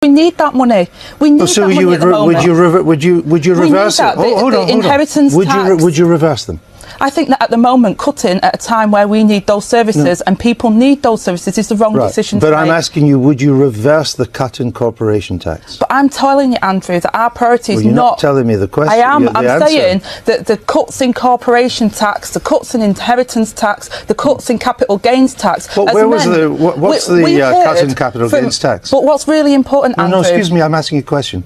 need that money. We need so that money at the moment. Would you reverse it? Hold on. Inheritance tax. Would you reverse them? I think that at the moment, cutting at a time where we need those services and people need those services is the wrong decision to make. But I'm asking you, would you reverse the cut in corporation tax? But I'm telling you, Andrew, that our priority is you're not... not telling me the question. I am. I'm answer. saying that the cuts in corporation tax, the cuts in inheritance tax, the cuts in capital gains tax... But what's the cut in capital gains tax? But what's really important, Andrew... No, excuse me, I'm asking you a question.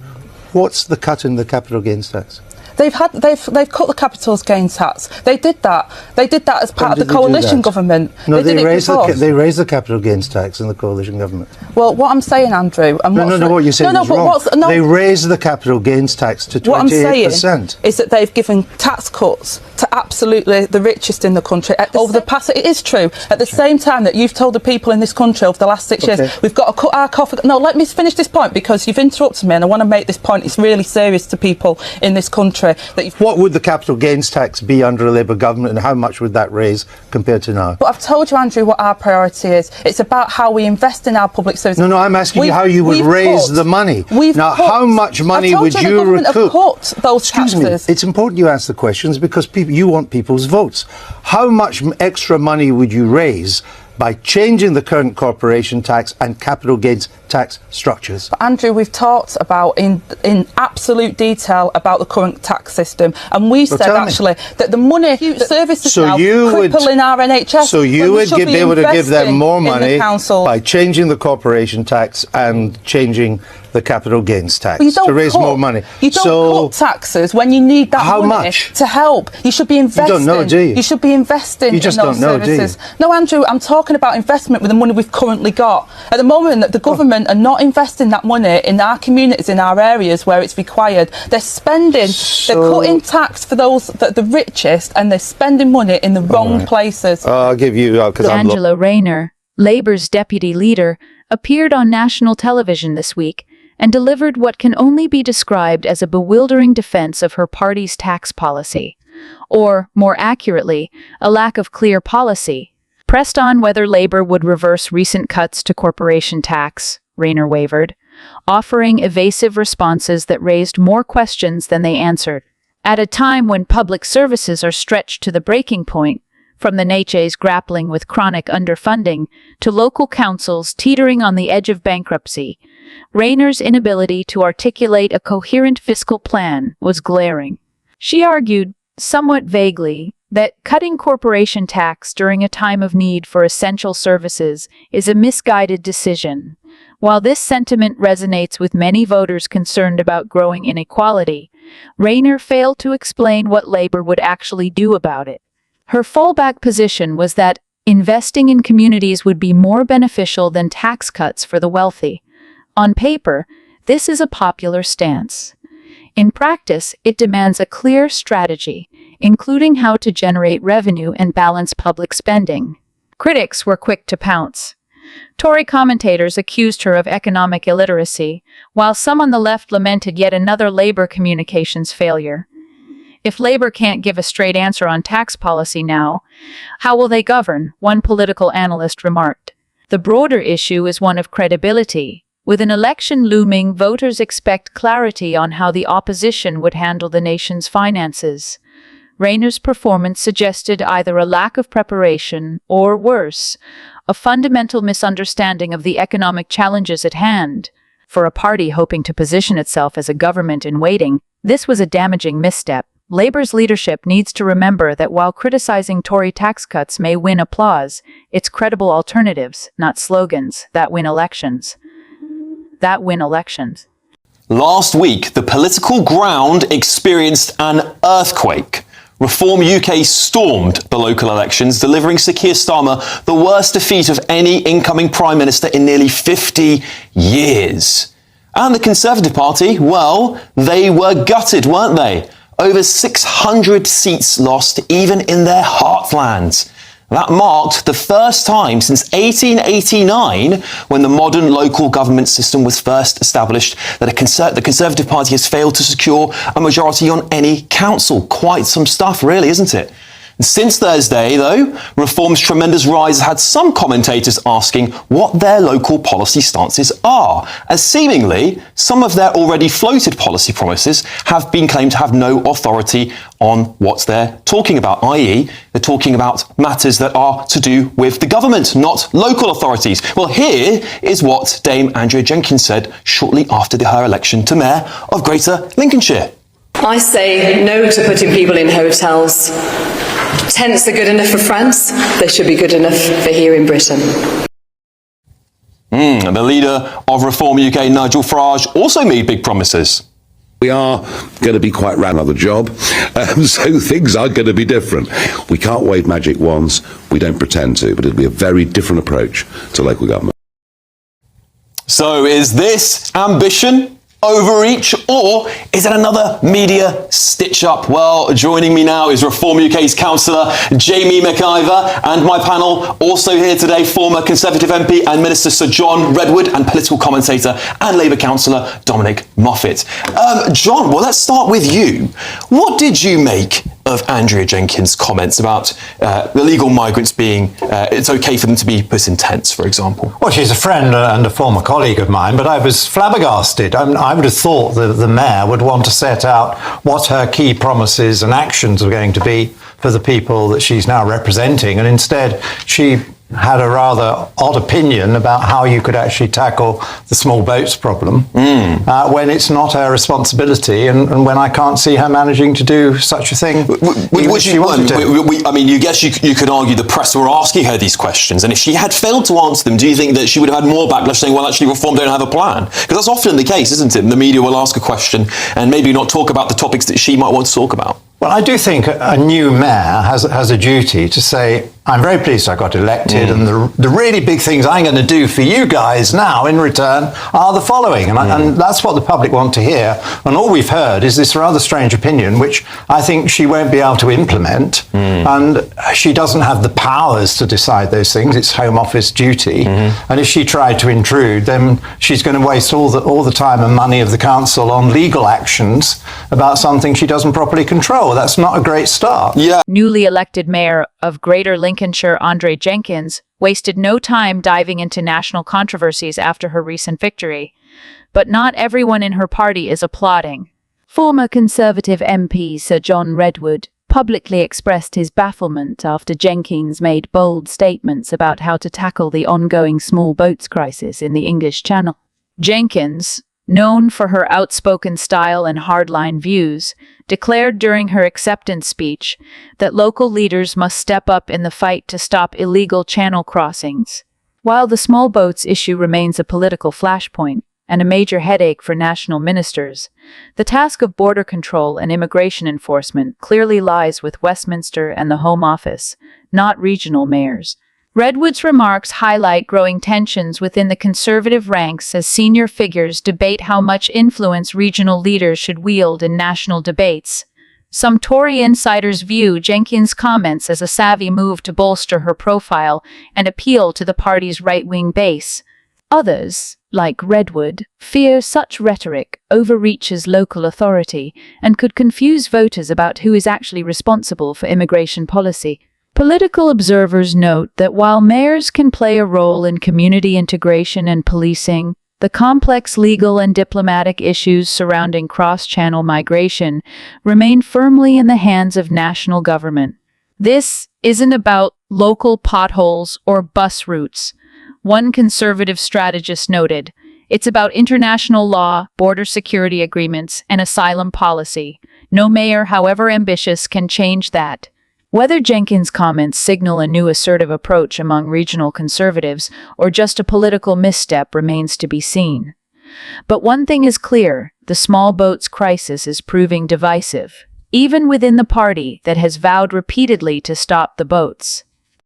What's the cut in the capital gains tax? They've cut the capital gains tax. They did that. They did that as part of the coalition government. No, they raised the capital gains tax in the coalition government. Well, what I'm saying, Andrew, and what you're saying is wrong. They raised the capital gains tax to 28%. What I'm saying is that they've given tax cuts to absolutely the richest in the country over the past. It is true. At the same time that you've told the people in this country over the last 6 years, we've got to cut our coffee. No, let me finish this point because you've interrupted me, and I want to make this point. It's really serious to people in this country. What would the capital gains tax be under a Labour government, and how much would that raise compared to now? But I've told you, Andrew, what our priority is. It's about how we invest in our public services. No, I'm asking you how you would raise the money. How much money would you recoup? Cut those taxes. Excuse me, it's important you answer the questions because you want people's votes. How much extra money would you raise by changing the current corporation tax and capital gains tax structures? But Andrew, we've talked about in absolute detail about the current tax system, and we said actually that the money services now crippling our NHS. So you would be able to give them more money by changing the corporation tax and changing the capital gains tax to raise more money. You don't cut taxes when you need that money to help. You should be investing. You don't know, do you? You should be investing in those services. No, Andrew, I'm talking about investment with the money we've currently got. At the moment, the government are not investing that money in our communities, in our areas where it's required. They're spending, they're cutting tax for those the richest, and they're spending money in the wrong places. I'll give you because Angela Rayner, Labour's deputy leader, appeared on national television this week and delivered what can only be described as a bewildering defense of her party's tax policy, or, more accurately, a lack of clear policy. Pressed on whether Labour would reverse recent cuts to corporation tax, Rayner wavered, offering evasive responses that raised more questions than they answered. At a time when public services are stretched to the breaking point, from the NHS grappling with chronic underfunding to local councils teetering on the edge of bankruptcy, Rayner's inability to articulate a coherent fiscal plan was glaring. She argued, somewhat vaguely, that cutting corporation tax during a time of need for essential services is a misguided decision. While this sentiment resonates with many voters concerned about growing inequality, Rayner failed to explain what Labour would actually do about it. Her fallback position was that investing in communities would be more beneficial than tax cuts for the wealthy. On paper, this is a popular stance. In practice, it demands a clear strategy, including how to generate revenue and balance public spending. Critics were quick to pounce. Tory commentators accused her of economic illiteracy, while some on the left lamented yet another Labour communications failure. If Labour can't give a straight answer on tax policy now, how will they govern? One political analyst remarked. The broader issue is one of credibility. With an election looming, voters expect clarity on how the opposition would handle the nation's finances. Rayner's performance suggested either a lack of preparation or, worse, a fundamental misunderstanding of the economic challenges at hand. For a party hoping to position itself as a government in waiting, this was a damaging misstep. Labour's leadership needs to remember that while criticizing Tory tax cuts may win applause, it's credible alternatives, not slogans, that win elections. Last week, the political ground experienced an earthquake. Reform UK stormed the local elections, delivering Sir Keir Starmer the worst defeat of any incoming Prime Minister in nearly 50 years. And the Conservative Party, well, they were gutted, weren't they? Over 600 seats lost, even in their heartlands. That marked the first time since 1889, when the modern local government system was first established, that the Conservative Party has failed to secure a majority on any council. Quite some stuff, really, isn't it? Since Thursday, though, Reform's tremendous rise has had some commentators asking what their local policy stances are, as seemingly some of their already floated policy promises have been claimed to have no authority on what they're talking about, i.e. they're talking about matters that are to do with the government, not local authorities. Well, here is what Dame Andrea Jenkyns said shortly after her election to Mayor of Greater Lincolnshire. I say no to putting people in hotels. Tents are good enough for France, they should be good enough for here in Britain. The leader of Reform UK, Nigel Farage, also made big promises. We are going to be quite round on the job, so things are going to be different. We can't wave magic wands, we don't pretend to, but it'll be a very different approach to local government. So is this ambition overreach, or is it another media stitch-up? Well, joining me now is Reform UK's councillor Jamie McIver, and my panel also here today, former Conservative MP and Minister Sir John Redwood, and political commentator and Labour councillor Dominic Moffat. John, well, let's start with you. What did you make of Andrea Jenkyns' comments about illegal migrants being, it's okay for them to be put in tents, for example? Well, she's a friend and a former colleague of mine, but I was flabbergasted. I would have thought that the mayor would want to set out what her key promises and actions were going to be for the people that she's now representing, and instead she had a rather odd opinion about how you could actually tackle the small boats problem when it's not her responsibility, and when I can't see her managing to do such a thing. I mean, you guess you could argue the press were asking her these questions, and if she had failed to answer them, do you think that she would have had more backlash saying, well, actually, Reform don't have a plan? Because that's often the case, isn't it? The media will ask a question and maybe not talk about the topics that she might want to talk about. Well, I do think a new mayor has a duty to say, I'm very pleased I got elected, and the really big things I'm going to do for you guys now in return are the following. And that's what the public want to hear. And all we've heard is this rather strange opinion, which I think she won't be able to implement. And she doesn't have the powers to decide those things. It's Home Office duty. And if she tried to intrude, then she's going to waste all the time and money of the council on legal actions about something she doesn't properly control. That's not a great start. Yeah. Newly elected Mayor of Greater Lincolnshire, Andrea Jenkyns, wasted no time diving into national controversies after her recent victory. But not everyone in her party is applauding. Former Conservative MP Sir John Redwood publicly expressed his bafflement after Jenkyns made bold statements about how to tackle the ongoing small boats crisis in the English Channel. Jenkyns, known for her outspoken style and hardline views, declared during her acceptance speech that local leaders must step up in the fight to stop illegal channel crossings. While the small boats issue remains a political flashpoint and a major headache for national ministers, the task of border control and immigration enforcement clearly lies with Westminster and the Home Office, not regional mayors. Redwood's remarks highlight growing tensions within the Conservative ranks as senior figures debate how much influence regional leaders should wield in national debates. Some Tory insiders view Jenkyns' comments as a savvy move to bolster her profile and appeal to the party's right-wing base. Others, like Redwood, fear such rhetoric overreaches local authority and could confuse voters about who is actually responsible for immigration policy. Political observers note that while mayors can play a role in community integration and policing, the complex legal and diplomatic issues surrounding cross-channel migration remain firmly in the hands of national government. This isn't about local potholes or bus routes. One Conservative strategist noted, it's about international law, border security agreements, and asylum policy. No mayor, however ambitious, can change that. Whether Jenkyns' comments signal a new assertive approach among regional Conservatives or just a political misstep remains to be seen. But one thing is clear, the small boats crisis is proving divisive, even within the party that has vowed repeatedly to stop the boats.